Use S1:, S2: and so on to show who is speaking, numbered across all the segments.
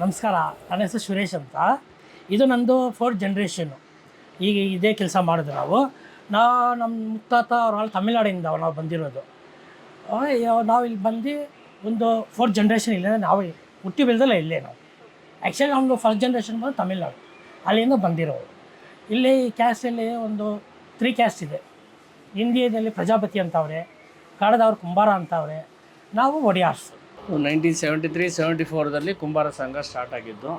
S1: ನಮಸ್ಕಾರ. ನನ್ನ ಹೆಸರು ಸುರೇಶ್ ಅಂತ. ಇದು ನಂದು 4th ಜನ್ರೇಷನ್ನು. ಈಗ ಇದೇ ಕೆಲಸ ಮಾಡೋದು ನಾವು. ನಮ್ಮ ಮುತ್ತಾತ ಅವ್ರು ತಮಿಳ್ನಾಡಿಂದ ನಾವು ಬಂದಿರೋದು. ನಾವು ಇಲ್ಲಿ ಬಂದು ಒಂದು 4th ಜನ್ರೇಷನ್ ಇಲ್ಲೇ ನಾವು ಹುಟ್ಟಿ ಬೆಳೆದಲ್ಲ ಇಲ್ಲೇ ನಾವು. ಆ್ಯಕ್ಚುಲಿ ನಮ್ಮದು ಫಸ್ಟ್ ಜನ್ರೇಷನ್ ಬಂದು ತಮಿಳ್ನಾಡು, ಅಲ್ಲಿಂದ ಬಂದಿರೋರು. ಇಲ್ಲಿ ಕ್ಯಾಸ್ಟಲ್ಲಿ ಒಂದು 3 ಕ್ಯಾಸ್ಟ್ ಇದೆ. ಹಿಂದಿಯಲ್ಲಿ ಪ್ರಜಾಪತಿ ಅಂತವ್ರೆ, ಕನ್ನಡದವ್ರು ಕುಂಬಾರ ಅಂತವ್ರೆ, ನಾವು ಒಡಿಯಾರ್ಸು.
S2: 1973-74ರಲ್ಲಿ ಕುಂಬಾರ ಸಂಘ ಸ್ಟಾರ್ಟ್ ಆಗಿದ್ದು.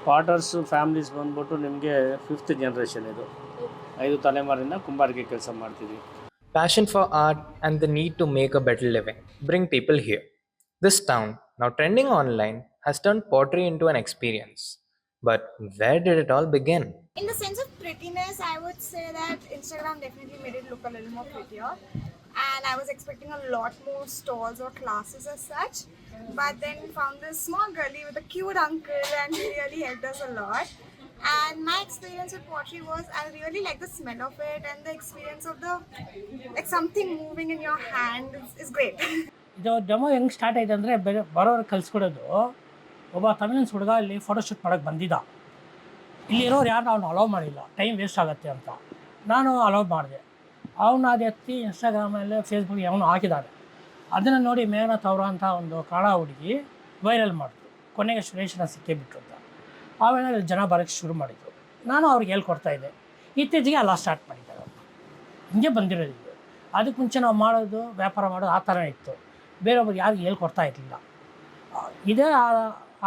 S2: ಪಾಟರ್ಸು ಫ್ಯಾಮ್ಲೀಸ್ ಬಂದ್ಬಿಟ್ಟು ನಿಮಗೆ 5th ಜನ್ರೇಷನ್ ಇದು. 5 ತಲೆಮಾರಿಂದ ಕುಂಬಾರಿಕೆ ಕೆಲಸ ಮಾಡ್ತಿದ್ವಿ.
S3: Passion for art and the need to make a better living bring people here. This town, now trending online, has turned pottery into an experience. But where did it all begin?
S4: In the sense of prettiness, I would say that Instagram definitely made it look a little more prettier. And I was expecting a lot more stalls or classes as such. But then found this small girlie with a cute uncle and he really helped us a lot. And my experience with pottery was I really like the smell of it and the experience of the like something moving in your hand is great.
S1: ಇದು demo ಹೆಂಗೆ start ಆಯಿತು ಅಂದರೆ ಬರೋರಿಗೆ ಕಲಿಸ್ಕೊಡೋದು. ಒಬ್ಬ ತಮಿಳಿನ ಹುಡುಗ ಇಲ್ಲಿ photoshoot ಮಾಡೋಕ್ಕೆ ಬಂದಿದ್ದ. ಇಲ್ಲಿರೋರು ಯಾರು ಅವ್ನು ಅಲೋ ಮಾಡಿಲ್ಲ, ಟೈಮ್ ವೇಸ್ಟ್ ಆಗುತ್ತೆ ಅಂತ. ನಾನು ಅಲೋ ಮಾಡಿದೆ. ಅವನು ಅದು ಎತ್ತಿ ಇನ್ಸ್ಟಾಗ್ರಾಮಲ್ಲಿ ಫೇಸ್ಬುಕ್ಗೆ ಅವನು ಹಾಕಿದ್ದಾನೆ. ಅದನ್ನು ನೋಡಿ ಮೇಘನಾಥ್ ಅವರ ಅಂತ ಒಂದು ಕನ್ನಡ ಹುಡುಗಿ ವೈರಲ್ ಮಾಡಿದ್ರು. ಕೊನೆಗೆ ಸುರೇಶನ ಸಿಕ್ಕೇ ಬಿಟ್ಟರು ಅಂತ. ಆಮೇಲೆ ಜನ ಬರೋಕ್ಕೆ ಶುರು ಮಾಡಿದರು. ನಾನು ಅವ್ರಿಗೆ ಹೇಳ್ಕೊಡ್ತಾಯಿದ್ದೆ. ಇತ್ತೀಚೆಗೆ ಎಲ್ಲ ಸ್ಟಾರ್ಟ್ ಮಾಡಿದ್ದಾರೆ. ಹಿಂಗೆ ಬಂದಿರೋದು ಇದು. ಅದಕ್ಕೆ ಮುಂಚೆ ನಾವು ಮಾಡೋದು ವ್ಯಾಪಾರ ಮಾಡೋದು ಆ ಥರನೇ ಇತ್ತು. ಬೇರೊಬ್ರು ಯಾರಿಗೂ ಹೇಳ್ಕೊಡ್ತಾ ಇರಲಿಲ್ಲ. ಇದೇ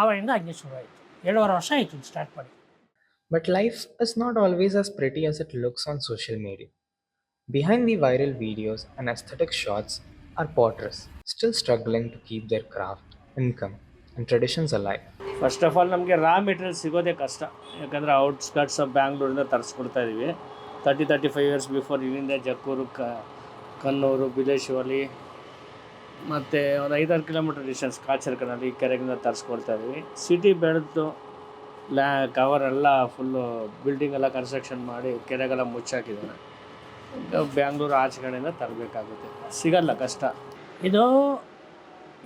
S1: ಆವಾಗಿಂದ ಹಂಗೆ ಶುರು ಆಯಿತು. 2.5 ವರ್ಷ ಆಯಿತು ಸ್ಟಾರ್ಟ್ ಮಾಡಿ.
S3: But life is not always as pretty as it looks on social media. Behind the viral videos and aesthetic shots are potters still struggling to keep their craft, income, and traditions alive.
S2: First of all ನಮಗೆ raw material ಸಿಗೋದೇ ಕಷ್ಟ. ಯಾಕಂದರೆ outskirts of ಬ್ಯಾಂಗ್ಳೂರಿಂದ ತರಿಸ್ಕೊಡ್ತಾ ಇದ್ದೀವಿ. 35 years before ಇಲ್ಲಿಂದ ಜಕ್ಕೂರು, ಕನ್ನೂರು, ಬಿಲೇಶ್ವಲಿ ಮತ್ತು ಒಂದು 5-6 kilometre distance ಕಾಚರ್ಕನಲ್ಲಿ ಕೆರೆಗಿಂದ ತರಿಸ್ಕೊಡ್ತಾ ಇದ್ದೀವಿ. City ಬೆಳೆದು ಕವರೆಲ್ಲ ಫುಲ್ಲು ಬಿಲ್ಡಿಂಗ್ ಎಲ್ಲ ಕನ್ಸ್ಟ್ರಕ್ಷನ್ ಮಾಡಿ ಕೆರೆಗೆಲ್ಲ ಮುಚ್ಚಾಕಿದ್ದಾರೆ. ಬ್ಯಾಂಗ್ಳೂರು ಆಚೆ ಕಡೆಯಿಂದ ತರಬೇಕಾಗುತ್ತೆ, ಸಿಗಲ್ಲ, ಕಷ್ಟ.
S1: ಇದು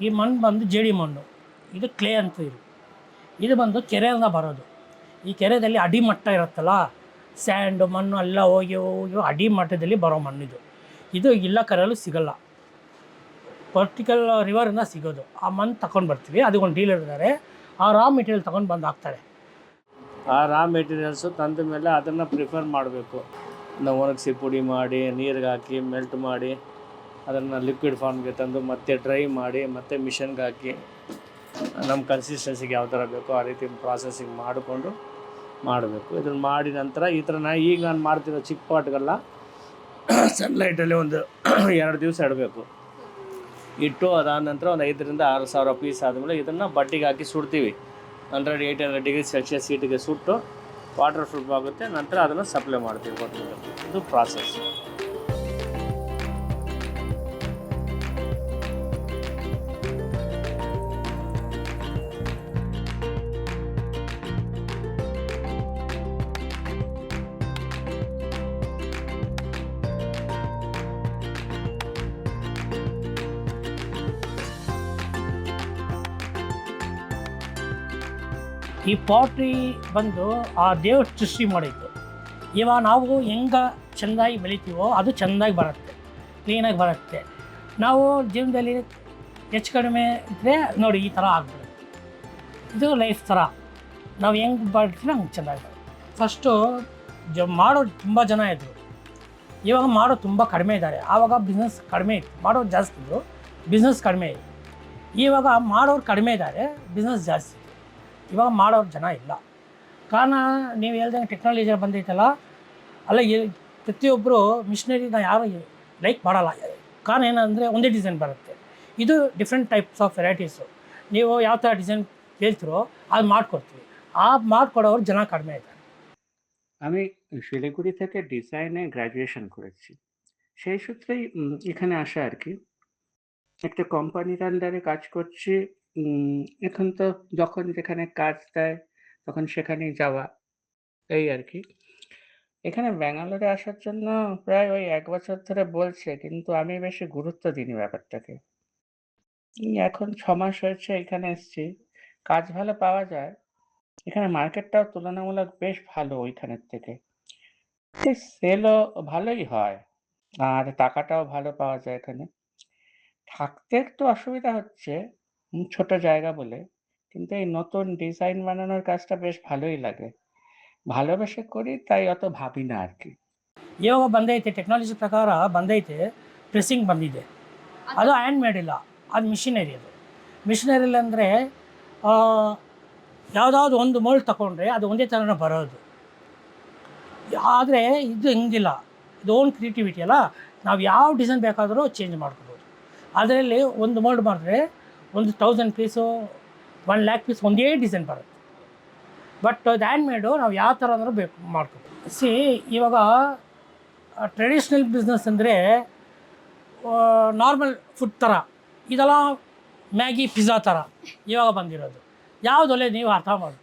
S1: ಈ ಮಣ್ಣು ಬಂದು ಜೇಡಿ ಮಣ್ಣು, ಇದು ಕ್ಲೇ ಅಂತ ಇದು ಬಂದು ಕೆರೆಯಿಂದ ಬರೋದು. ಈ ಕೆರೆಯಲ್ಲಿ ಅಡಿಮಟ್ಟ ಇರುತ್ತಲ್ಲ, ಸ್ಯಾಂಡು ಮಣ್ಣು ಎಲ್ಲ ಹೋಗಿ ಅಡಿಮಟ್ಟದಲ್ಲಿ ಬರೋ ಮಣ್ಣಿದು. ಇದು ಇಲ್ಲ ಕರೆಯಲು ಸಿಗಲ್ಲ, ಪರ್ಟಿಕ್ಯುಲರ್ ರಿವರಿಂದ ಸಿಗೋದು. ಆ ಮಣ್ಣು ತಗೊಂಡು ಬರ್ತೀವಿ, ಅದಕ್ಕೊಂದು ಡೀಲರ್ ಇದ್ದಾರೆ, ಆ ರಾ ಮೆಟೀರಿಯಲ್ ತೊಗೊಂಡು ಬಂದು ಹಾಕ್ತಾರೆ.
S2: ಆ ರಾ ಮೆಟೀರಿಯಲ್ಸು ತಂದ ಮೇಲೆ ಅದನ್ನು ಪ್ರಿಫರ್ ಮಾಡಬೇಕು. ನಾವು ಒಣಗಿಸಿ ಪುಡಿ ಮಾಡಿ ನೀರಿಗೆ ಹಾಕಿ ಮೆಲ್ಟ್ ಮಾಡಿ ಅದನ್ನು ಲಿಕ್ವಿಡ್ ಫಾರ್ಮ್ಗೆ ತಂದು ಮತ್ತೆ ಡ್ರೈ ಮಾಡಿ ಮತ್ತೆ ಮಿಷನ್ಗೆ ಹಾಕಿ ನಮ್ಮ ಕನ್ಸಿಸ್ಟೆನ್ಸಿಗೆ ಯಾವ ಥರ ಬೇಕೋ ಆ ರೀತಿ ಪ್ರಾಸೆಸಿಂಗ್ ಮಾಡಿಕೊಂಡು ಮಾಡಬೇಕು. ಇದನ್ನು ಮಾಡಿದ ನಂತರ ಈ ಥರ ಈಗ ನಾನು ಮಾಡ್ತಿರೋ ಚಿಕ್ಕ ಪಾಟ್ಗೆಲ್ಲ ಸನ್ಲೈಟಲ್ಲಿ ಒಂದು 2 ದಿವಸ ಇಡಬೇಕು. ಇಟ್ಟು ಅದಾದ ನಂತರ ಒಂದು 5,000-6,000 ಪೀಸ್ ಆದಮೇಲೆ ಇದನ್ನು ಬಟ್ಟೆಗೆ ಹಾಕಿ ಸುಡ್ತೀವಿ. 100-800 ಡಿಗ್ರಿ ಸೆಲ್ಸಿಯಸ್ ಹೀಟಿಗೆ ಸುಟ್ಟು ವಾಟರ್ ಪ್ರೂಫ್ ಆಗುತ್ತೆ. ನಂತರ ಅದನ್ನು ಸಪ್ಲೈ ಮಾಡ್ತೀವಿ ಕೊಟ್ಟು. ಇದು ಪ್ರಾಸೆಸ್.
S1: ಈ ಪಾಟ್ರಿ ಬಂದು ಆ ದೇವ್ರ ಸೃಷ್ಟಿ ಮಾಡಿದ್ದು. ಇವಾಗ ನಾವು ಹೆಂಗೆ ಚೆಂದಾಗಿ ಬೆಳಿತೀವೋ ಅದು ಚೆಂದಾಗಿ ಬರುತ್ತೆ, ಕ್ಲೀನಾಗಿ ಬರುತ್ತೆ. ನಾವು ಜೀವನದಲ್ಲಿ ಹೆಚ್ಚು ಕಡಿಮೆ ಇದ್ದರೆ ನೋಡಿ ಈ ಥರ ಆಗ್ಬಿಡುತ್ತೆ. ಇದು ಲೈಫ್ ಥರ, ನಾವು ಹೆಂಗೆ ಬರ್ತೀವಿ ಹಂಗೆ ಚೆಂದಾಗಿ ಬರುತ್ತೆ. ಫಸ್ಟು ಮಾಡೋರು ತುಂಬ ಜನ ಇದ್ದರು, ಇವಾಗ ಮಾಡೋದು ತುಂಬ ಕಡಿಮೆ ಇದ್ದಾರೆ. ಆವಾಗ ಬಿಸ್ನೆಸ್ ಕಡಿಮೆ ಇತ್ತು, ಮಾಡೋರು ಜಾಸ್ತಿ ಇದ್ದರು, ಬಿಸ್ನೆಸ್ ಕಡಿಮೆ ಇದೆ. ಇವಾಗ ಮಾಡೋರು ಕಡಿಮೆ ಇದ್ದಾರೆ, ಬಿಸ್ನೆಸ್ ಜಾಸ್ತಿ. ಇವಾಗ ಮಾಡೋರು ಜನ ಇಲ್ಲ. ಕಾರಣ ನೀವು ಹೇಳ್ದಂಗೆ ಟೆಕ್ನಾಲಜಿ ಬಂದೈತಲ್ಲ, ಅಲ್ಲ ಪ್ರತಿಯೊಬ್ಬರು ಮಿಷಿನರಿನ ಯಾರು ಲೈಕ್ ಮಾಡಲ್ಲ. ಕಾರಣ ಏನಂದರೆ ಒಂದೇ ಡಿಸೈನ್ ಬರುತ್ತೆ. ಇದು ಡಿಫ್ರೆಂಟ್ ಟೈಪ್ಸ್ ಆಫ್ ವೆರೈಟೀಸು. ನೀವು ಯಾವ ಥರ ಡಿಸೈನ್ ಹೇಳ್ತಿರೋ ಅದು ಮಾಡಿಕೊಡ್ತೀವಿ. ಆ ಮಾಡಿಕೊಡೋರು জনা কমে যায়।
S5: আমি শিলিগুড়ি থেকে ডিজাইনে গ্র্যাজুয়েশন করেছি। সেই সূত্রেই এখানে আসা আরকি। একটা কোম্পানির আন্ডারে কাজ করছি। এখন তো যখন যেখানে কাজ দেয় তখন সেখানেই যাওয়া, এই আরকি। এখানে ব্যাঙ্গালোরে আসার জন্য প্রায় ওই ১ বছর ধরে বলছে, কিন্তু আমি বেশি গুরুত্ব দিইনি ব্যাপারটাকে। এখন ৬ মাস হয়েছে এখানে এসছি। কাজ ভালো পাওয়া যায়। এখানে মার্কেটটাও তুলনামূলক বেশ ভালো ওইখানের থেকে। সেলও ভালোই হয়। আর টাকাটাও ভালো পাওয়া যায় এখানে। থাকতে একটু অসুবিধা হচ্ছে ছোট জায়গা বলে। কিন্তু এই নতুন ডিজাইন বানানোর কাজটা বেশ ভালোই লাগে। ভালোবেসে করি তাই অত ভাবি না আরকি।
S1: ಇವಾಗ ಬಂದೈತೆ ಟೆಕ್ನಾಲಜಿ ಪ್ರಕಾರ ಬಂದೈತೆ, ಪ್ರೆಸ್ಸಿಂಗ್ ಬಂದಿದೆ. ಅದು ಹ್ಯಾಂಡ್ ಮೇಡ್ ಇಲ್ಲ, ಅದು ಮಿಷಿನರಿ. ಅದು ಮಿಷಿನರಿಲಿ ಅಂದರೆ ಯಾವುದಾದ್ರು ಒಂದು ಮೋಲ್ಡ್ ತಗೊಂಡ್ರೆ ಅದು ಒಂದೇ ಥರನೇ ಬರೋದು. ಆದರೆ ಇದು ಹಿಂಗಿಲ್ಲ, ಇದು ಓನ್ ಕ್ರಿಯೇಟಿವಿಟಿ ಅಲ್ಲ, ನಾವು ಯಾವ ಡಿಸೈನ್ ಬೇಕಾದರೂ ಚೇಂಜ್ ಮಾಡ್ಕೋಬೋದು. ಅದರಲ್ಲಿ ಒಂದು ಮೋಲ್ಡ್ ಮಾಡಿದ್ರೆ ಒಂದು 1000 ಪೀಸು 1,00,000 ಪೀಸ್ ಒಂದೇ ಡಿಸೈನ್ ಬರುತ್ತೆ. ಬಟ್ ಅದು ಹ್ಯಾಂಡ್ ಮೇಡು ನಾವು ಯಾವ ಥರ ಅಂದರೂ ಬೇಕು ಮಾಡ್ಕೋಬೋದು. ಇವಾಗ ಟ್ರೆಡಿಷ್ನಲ್ ಬಿಸ್ನೆಸ್ ಅಂದರೆ ನಾರ್ಮಲ್ ಫುಡ್ ಥರ, ಇದೆಲ್ಲ ಮ್ಯಾಗಿ ಪಿಜ್ಜಾ ಥರ ಇವಾಗ ಬಂದಿರೋದು. ಯಾವುದೊಳ್ಳೆ ನೀವು ಅರ್ಥ ಮಾಡ್ಬೇಕು.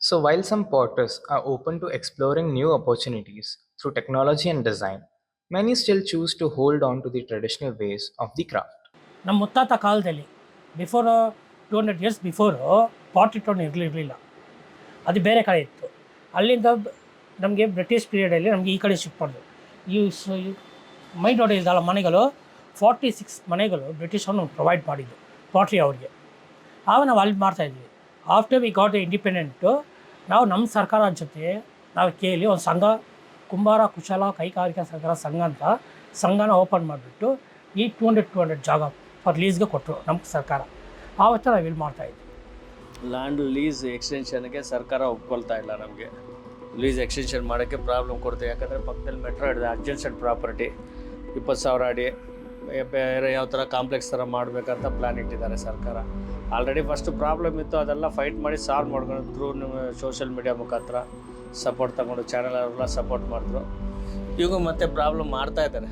S3: So, while some potters are open to exploring new opportunities through technology and design, many still choose to hold on to the traditional ways of the craft.
S1: ನಮ್ಮ ಮುತ್ತಾತ ಕಾಲದಲ್ಲಿ before 200 years before pottery town ಇರಲಿಲ್ಲ, ಅದು ಬೇರೆ ಕಡೆ ಇತ್ತು. ಅಲ್ಲಿಂದ ನಮಗೆ British ಪೀರಿಯಡಲ್ಲಿ ನಮಗೆ ಈ ಕಡೆ ಶಿಫ್ಟ್ ಮಾಡಿದ್ರು. ಮೈ ರೋಡ್ ಇದ್ದಲ್ಲ ಮನೆಗಳು, 46 ಮನೆಗಳು ಬ್ರಿಟಿಷನ್ನು ಪ್ರೊವೈಡ್ ಮಾಡಿದ್ದು ಪಾಟ್ರಿ ಅವ್ರಿಗೆ. ಆವಾಗ ನಾವು ಅಲ್ಲಿ ಮಾಡ್ತಾಯಿದ್ವಿ. ಆಫ್ಟರ್ ವಿ ಗಾಟ್ ಇಂಡಿಪೆಂಡೆಂಟು, ನಾವು ನಮ್ಮ ಸರ್ಕಾರದ ಜೊತೆ ನಾವು ಕೇಳಿ ಒಂದು ಸಂಘ, ಕುಂಬಾರ ಕುಶಲ ಕೈಗಾರಿಕಾ ಸಹಕಾರ ಸಂಘ ಅಂತ ಸಂಘನ ಓಪನ್ ಮಾಡಿಬಿಟ್ಟು ಈ 200 ಜಾಗ ಫಾರ್ ಲೀಸ್ಗೆ ಕೊಟ್ಟರು ನಮ್ಮ ಸರ್ಕಾರ. ಆವತ್ತು ನಾವು ಇಲ್ಲಿ ಮಾಡ್ತಾಯಿದ್ವಿ.
S2: ಲ್ಯಾಂಡ್ ಲೀಸ್ ಎಕ್ಸ್ಟೆನ್ಷನ್ಗೆ ಸರ್ಕಾರ ಒಪ್ಕೊಳ್ತಾ ಇಲ್ಲ. ನಮಗೆ ಲೀಸ್ ಎಕ್ಸ್ಟೆನ್ಷನ್ ಮಾಡೋಕ್ಕೆ ಪ್ರಾಬ್ಲಮ್ ಕೊಡ್ತೀವಿ. ಯಾಕಂದರೆ ಪಕ್ಕದಲ್ಲಿ ಮೆಟ್ರೋ ಹಿಡಿದು ಅಡ್ಜೆನ್ಸೆಂಟ್ ಪ್ರಾಪರ್ಟಿ 20,000 ಅಡಿ ಬೇರೆ ಯಾವ ಥರ ಕಾಂಪ್ಲೆಕ್ಸ್ ಥರ ಮಾಡಬೇಕಂತ ಪ್ಲ್ಯಾನ್ ಇಟ್ಟಿದ್ದಾರೆ ಸರ್ಕಾರ. ಆಲ್ರೆಡಿ ಫಸ್ಟು ಪ್ರಾಬ್ಲಮ್ ಇತ್ತು, ಅದೆಲ್ಲ ಫೈಟ್ ಮಾಡಿ ಸಾಲ್ವ್ ಮಾಡ್ಕೊಂಡು ಥ್ರೂ ಸೋಷಿಯಲ್ ಮೀಡಿಯಾ ಮುಖಾಂತರ ಸಪೋರ್ಟ್ ತಗೊಂಡು ಚಾನಲ್ ಅವರೆಲ್ಲ ಸಪೋರ್ಟ್ ಮಾಡಿದ್ರು. ಇವಾಗ ಮತ್ತೆ ಪ್ರಾಬ್ಲಮ್ ಮಾಡ್ತಾ ಇದ್ದಾರೆ.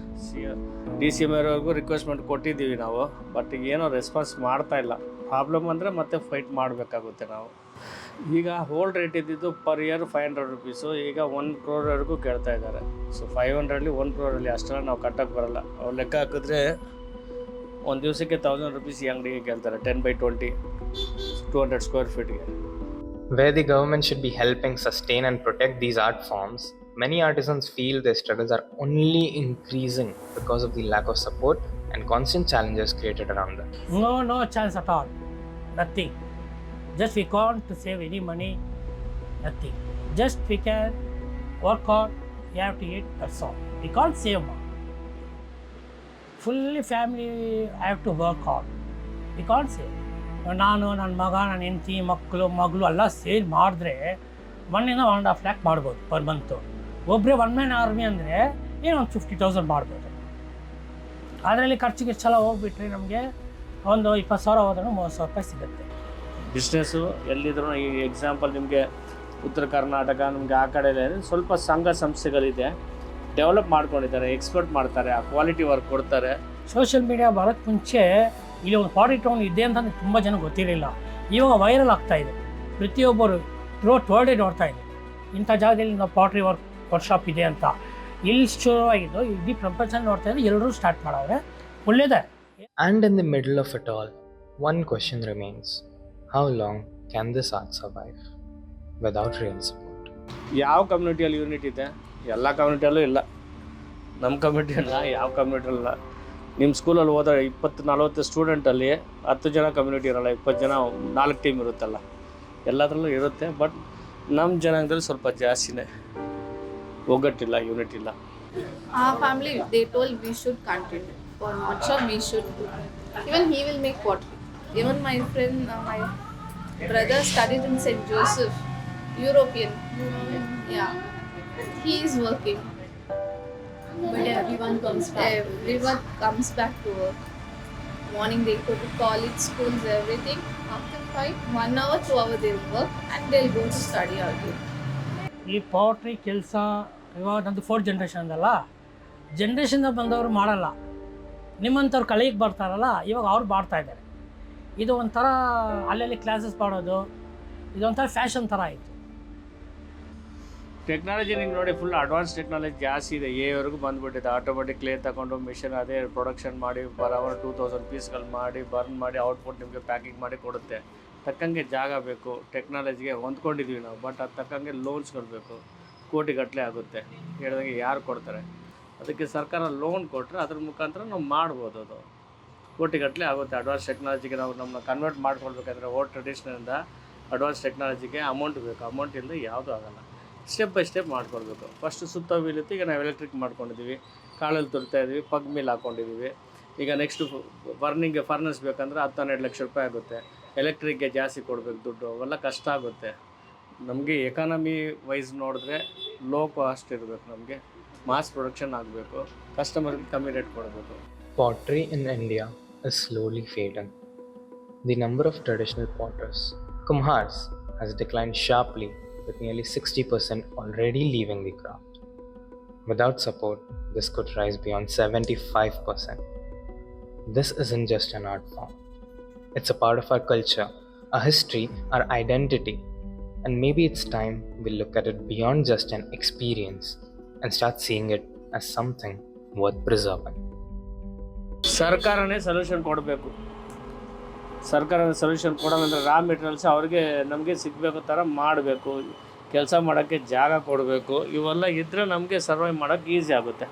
S2: DCM ಅವ್ರಿಗೂ ರಿಕ್ವೆಸ್ಟ್ಮೆಂಟ್ ಕೊಟ್ಟಿದ್ದೀವಿ ನಾವು, ಬಟ್ ಏನೋ ರೆಸ್ಪಾನ್ಸ್ ಮಾಡ್ತಾ ಇಲ್ಲ. ಪ್ರಾಬ್ಲಮ್ ಅಂದರೆ ಮತ್ತೆ ಫೈಟ್ ಮಾಡಬೇಕಾಗುತ್ತೆ ನಾವು. ಈಗ ಹೋಲ್ಡ್ ರೇಟ್ ಇದ್ದಿದ್ದು ಪರ್ ಇಯರ್ 500 ರುಪೀಸು, ಈಗ 1 crore ಕೇಳ್ತಾ ಇದ್ದಾರೆ. ಸೊ 500 1 crore ಅಷ್ಟೆಲ್ಲ ನಾವು ಕಟ್ಟಕ್ಕೆ ಬರೋಲ್ಲ. ಅವ್ರು ಲೆಕ್ಕ ಹಾಕಿದ್ರೆ ಒಂದು ದಿವಸಕ್ಕೆ 1000 ರುಪೀಸ್ ಈ ಅಂಗಡಿಗೆ ಕೇಳ್ತಾರೆ 10x20 200 ಸ್ಕ್ವೇರ್ ಫೀಟ್ಗೆ.
S3: Where the government should be helping sustain and protect these art forms, many artisans feel their struggles are only increasing because of the lack of support and constant challenges created around them.
S1: No chance at all, nothing. Just we can't save any money, nothing. Just we can work hard, you have to eat, that's all. We can't save money. Fully family have to work hard. We can't save. ನಾನು, ನನ್ನ ಮಗ, ನನ್ನ ಹೆಂಡತಿ, ಮಗಳು ಎಲ್ಲ ಸೇರಿ ಮಾಡಿದ್ರೆ 1.5 lakh ಮಾಡ್ಬೋದು ಪರ್ ಮಂತು. ಒಬ್ಬರೇ 1 man ಆರ್ಮಿ ಅಂದರೆ ಏನೋ ಒಂದು 50,000 ಮಾಡ್ಬೋದು. ಅದರಲ್ಲಿ ಖರ್ಚಿಗೆ ಎಲ್ಲ ಹೋಗ್ಬಿಟ್ರೆ ನಮಗೆ ಒಂದು 20,000 ಹೋದ್ರೂ 30,000 ರೂಪಾಯಿ ಸಿಗುತ್ತೆ.
S2: ಬಿಸ್ನೆಸ್ಸು ಎಲ್ಲಿದ್ರು, ಈ ಎಕ್ಸಾಂಪಲ್ ನಿಮಗೆ ಉತ್ತರ ಕರ್ನಾಟಕ ನಮಗೆ ಆ ಕಡೆ ಸ್ವಲ್ಪ ಸಂಘ ಸಂಸ್ಥೆಗಳಿದೆ, ಡೆವಲಪ್ ಮಾಡ್ಕೊಂಡಿದ್ದಾರೆ, ಎಕ್ಸ್ಪರ್ಟ್ ಮಾಡ್ತಾರೆ, ಆ ಕ್ವಾಲಿಟಿ ವರ್ಕ್ ಕೊಡ್ತಾರೆ.
S1: ಸೋಷಿಯಲ್ ಮೀಡಿಯಾ ಬರೋಕ್ಕೆ ಮುಂಚೆ ಇಲ್ಲಿ ಒಂದು ಪಾಟ್ರಿ ಟೌನ್ ಇದೆ ಅಂತ ತುಂಬ ಜನ ಗೊತ್ತಿರಲಿಲ್ಲ. ಇವಾಗ ವೈರಲ್ ಆಗ್ತಾಯಿದೆ, ಪ್ರತಿಯೊಬ್ಬರು ವರ್ಲ್ಡೇ ನೋಡ್ತಾ ಇದೆ ಇಂಥ ಜಾಗದಲ್ಲಿ ನಾವು ಪಾಟ್ರಿ ವರ್ಕ್ಶಾಪ್ ಇದೆ ಅಂತ. ಇಲ್ಲಿ ಶುರುವಾಗಿದ್ದು ಇಡೀ ಪ್ರಪಂಚ ನೋಡ್ತಾ ಇದ್ದು, ಎಲ್ಲರೂ ಸ್ಟಾರ್ಟ್ ಮಾಡವ್ರೆ, ಒಳ್ಳೆಯದೇ.
S3: And in the middle of it all, one question remains: how long can this art survive without real support?
S2: ಯಾವ ಕಮ್ಯುನಿಟಿಯಲ್ಲಿ ಯೂನಿಟ್ ಇದೆ? ಎಲ್ಲ ಕಮ್ಯುನಿಟಿಯಲ್ಲೂ ಇಲ್ಲ. ನಮ್ಮ ಕಮ್ಯುನಿಟಿಯಲ್ಲ, ಯಾವ ಕಮ್ಯುನಿಟಿಯಲ್ಲ. ನಿಮ್ಮ ಸ್ಕೂಲಲ್ಲಿ ಹೋದ 20-40 ಸ್ಟೂಡೆಂಟಲ್ಲಿ 10 ಜನ ಕಮ್ಯುನಿಟಿ ಇರೋಲ್ಲ, 20 ಜನ 4 ಟೀಮ್ ಇರುತ್ತಲ್ಲ, ಎಲ್ಲದರಲ್ಲೂ ಇರುತ್ತೆ. ಬಟ್ ನಮ್ಮ ಜನಾಂಗದಲ್ಲಿ ಸ್ವಲ್ಪ ಜಾಸ್ತಿನೇ ಒಗ್ಗಟ್ಟಿಲ್ಲ, ಯೂನಿಟ್ ಇಲ್ಲ.
S6: Our family, they told we should continue. For workshop, we should do. Even he will make pottery. Even my friend, my brother studied in St. Joseph, European. Yeah, he is working.
S7: But everyone comes back.
S6: Everyone comes back to work. Morning they go to college, schools, everything. After 1 hour, 2 hours they'll work and they'll go to study again.
S1: ಈ ಪೌಟ್ರಿ ಕೆಲಸ ಇವಾಗ ನಂದು 4th generation ಅಂದಲ್ಲ, ಜನ್ರೇಷನ್ದಾಗ ಬಂದವರು ಮಾಡಲ್ಲ. ನಿಮ್ಮಂಥವ್ರು ಕಲಿಯಕ್ಕೆ ಬರ್ತಾರಲ್ಲ, ಇವಾಗ ಅವ್ರು ಮಾಡ್ತಾಯಿದ್ದಾರೆ. ಇದು ಒಂಥರ ಅಲ್ಲಲ್ಲಿ ಕ್ಲಾಸಸ್ ಮಾಡೋದು, ಇದೊಂಥರ ಫ್ಯಾಷನ್ ಥರ ಆಯಿತು.
S2: ಟೆಕ್ನಾಲಜಿ ನಿಂಗೆ ನೋಡಿ, ಫುಲ್ ಅಡ್ವಾನ್ಸ್ ಟೆಕ್ನಾಲಜಿ ಜಾಸ್ತಿ ಇದೆ. ಏವರೆಗೂ ಬಂದುಬಿಟ್ಟಿದೆ. ಆಟೋಮೆಟಿಕ್ ಕ್ಲೇ ತಗೊಂಡು ಮಿಷನ್ ಅದೇ ಪ್ರೊಡಕ್ಷನ್ ಮಾಡಿ ಪರ್ ಅವರ್ 2000 ಪೀಸ್ಗಳು ಮಾಡಿ ಬರ್ನ್ ಮಾಡಿ ಔಟ್ಪುಟ್ ನಿಮಗೆ ಪ್ಯಾಕಿಂಗ್ ಮಾಡಿ ಕೊಡುತ್ತೆ. ತಕ್ಕಂಗೆ ಜಾಗ ಬೇಕು, ಟೆಕ್ನಾಲಜಿಗೆ ಹೊಂದ್ಕೊಂಡಿದ್ದೀವಿ ನಾವು, ಬಟ್ ಅದು ತಕ್ಕಂಗೆ ಲೋನ್ಸ್ಗಳು ಬೇಕು, ಕೋಟಿಗಟ್ಟಲೆ ಆಗುತ್ತೆ. ಹೇಳಿದಂಗೆ ಯಾರು ಕೊಡ್ತಾರೆ? ಅದಕ್ಕೆ ಸರ್ಕಾರ ಲೋನ್ ಕೊಟ್ಟರೆ ಅದ್ರ ಮುಖಾಂತರ ನಾವು ಮಾಡ್ಬೋದು. ಅದು ಕೋಟಿಗಟ್ಟಲೆ ಆಗುತ್ತೆ. ಅಡ್ವಾನ್ಸ್ ಟೆಕ್ನಾಲಜಿಗೆ ನಾವು ನಮ್ಮನ್ನ ಕನ್ವರ್ಟ್ ಮಾಡ್ಕೊಳ್ಬೇಕಾದ್ರೆ ಓಲ್ಡ್ ಟ್ರೆಡಿಷ್ನಲಿಂದ ಅಡ್ವಾನ್ಸ್ ಟೆಕ್ನಾಲಜಿಗೆ ಅಮೌಂಟ್ ಬೇಕು. ಅಮೌಂಟ್ ಇಲ್ಲದೆ ಯಾವುದೂ ಆಗೋಲ್ಲ. ಸ್ಟೆಪ್ ಬೈ ಸ್ಟೆಪ್ ಮಾಡ್ಕೊಳ್ಬೇಕು. ಫಸ್ಟ್ ಸುತ್ತ ವೀಲಿತ್ತು, ಈಗ ನಾವು ಎಲೆಕ್ಟ್ರಿಕ್ ಮಾಡ್ಕೊಂಡಿದ್ದೀವಿ, ಕಾಳಲ್ಲಿ ತುರ್ತಾ ಇದ್ದೀವಿ, ಪಗ್ ಮಿಲ್ ಹಾಕ್ಕೊಂಡಿದ್ದೀವಿ. ಈಗ ನೆಕ್ಸ್ಟು ಬರ್ನಿಂಗ್ಗೆ ಫರ್ನೆಸ್ ಬೇಕಂದ್ರೆ 10-12 ಲಕ್ಷ ರೂಪಾಯಿ ಆಗುತ್ತೆ. ಎಲೆಕ್ಟ್ರಿಕ್ಗೆ ಜಾಸ್ತಿ ಕೊಡಬೇಕು ದುಡ್ಡು, ಅವೆಲ್ಲ ಕಷ್ಟ ಆಗುತ್ತೆ. ನಮಗೆ ಎಕಾನಮಿ ವೈಸ್ ನೋಡಿದ್ರೆ ಲೋ ಕಾಸ್ಟ್ ಇರಬೇಕು, ನಮಗೆ ಮಾಸ್ ಪ್ರೊಡಕ್ಷನ್ ಆಗಬೇಕು, ಕಸ್ಟಮರ್ಗೆ ಕಮ್ಮಿ ರೇಟ್ ಕೊಡಬೇಕು.
S3: Pottery in India is slowly fading. The number of traditional potters, kumhars, has declined sharply, with nearly 60% already leaving the craft. Without support, this could rise beyond 75%. This isn't just an art form. It's a part of our culture, our history, our identity. And maybe it's time we look at it beyond just an experience and start seeing it as something worth preserving.
S2: ಸರ್ಕಾರನೇ solution ಕೊಡಬೇಕು. ಸರ್ಕಾರದ solution ಕೊಡೋದಂದ್ರೆ raw materials ಅವ್ರಿಗೆ ನಮಗೆ ಸಿಗಬೇಕು ಥರ ಮಾಡಬೇಕು, ಕೆಲಸ ಮಾಡೋಕ್ಕೆ ಜಾಗ ಕೊಡಬೇಕು. ಇವೆಲ್ಲ ಇದ್ದರೆ ನಮಗೆ ಸರ್ವೈವ್ ಮಾಡೋಕ್ಕೆ ಈಸಿ ಆಗುತ್ತೆ.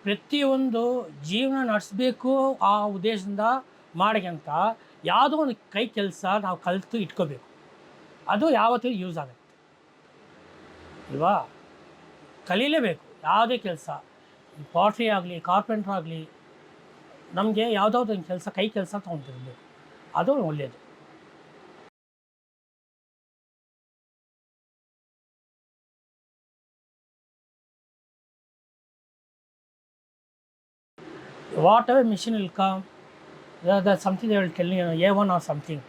S1: ಪ್ರತಿಯೊಂದು ಜೀವನ ನಡೆಸಬೇಕು ಆ ಉದ್ದೇಶದಿಂದ ಮಾಡಿಗಂತ ಯಾವುದೋ ಒಂದು ಕೈ ಕೆಲಸ ನಾವು ಕಲಿತು ಇಟ್ಕೋಬೇಕು. ಅದು ಯಾವತ್ತೂ ಯೂಸ್ ಆಗುತ್ತೆ ಅಲ್ವಾ? ಕಲೀಲೇಬೇಕು. ಯಾವುದೇ ಕೆಲಸ, ಪಾಟ್ರಿ ಆಗಲಿ, ಕಾರ್ಪೆಂಟ್ರ್ ಆಗಲಿ, ನಮಗೆ ಯಾವುದಾದ್ರು ಒಂದು ಕೆಲಸ, ಕೈ ಕೆಲಸ ತೊಗೊತಿರ್ಬೇಕು. ಅದು ಒಳ್ಳೆಯದು. Whatever machine will come, there's something they will tell you, A1 or something.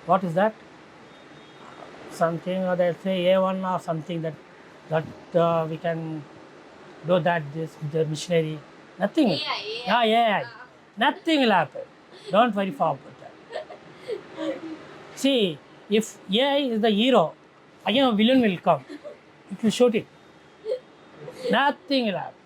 S1: What is that? Something they'll say A1 or something that we can do that, this with the machinery. Nothing. AI. Nothing will happen. Don't worry for about that. See, if AI is the hero, again a villain will come. It will shoot it. Nothing will happen.